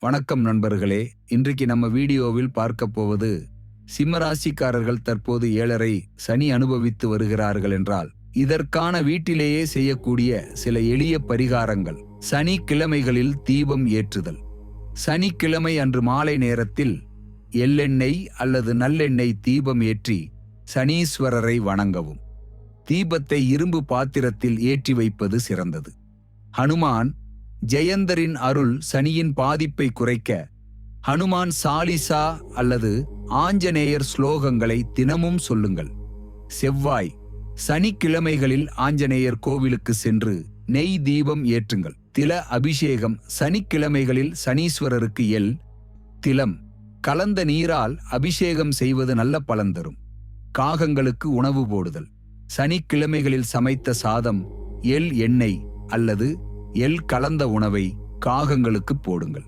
வணக்கம் நண்பர்களே. இன்றைக்கு நம்ம வீடியோவில் பார்க்க போவது, சிம்மராசிக்காரர்கள் தற்போது 7.5 சனி அனுபவித்து வருகிறார்கள் என்றால் இதற்கான வீட்டிலேயே செய்யக்கூடிய சில எளிய பரிகாரங்கள். சனிக்கிழமைகளில் தீபம் ஏற்றுதல். சனிக்கிழமை அன்று மாலை நேரத்தில் எள்ளெண்ணெய் அல்லது நல்லெண்ணெய் தீபம் ஏற்றி சனீஸ்வரரை வணங்கவும். தீபத்தை இரும்பு பாத்திரத்தில் ஏற்றி வைப்பது சிறந்தது. ஹனுமான் ஜெயந்தரின் அருள் சனியின் பாதிப்பை குறைக்க ஹனுமான் சாலிசா அல்லது ஆஞ்சநேயர் ஸ்லோகங்களை தினமும் சொல்லுங்கள். செவ்வாய் சனிக்கிழமைகளில் ஆஞ்சநேயர் கோவிலுக்கு சென்று நெய் தீபம் ஏற்றுங்கள். தில அபிஷேகம். சனிக்கிழமைகளில் சனீஸ்வரருக்கு திலம் கலந்த நீரால் அபிஷேகம் செய்வது நல்ல பலன் தரும். காகங்களுக்கு உணவு போடுதல். சனிக்கிழமைகளில் சமைத்த சாதம், எண்ணெய் அல்லது கலந்த உணவை காகங்களுக்கு போடுங்கள்.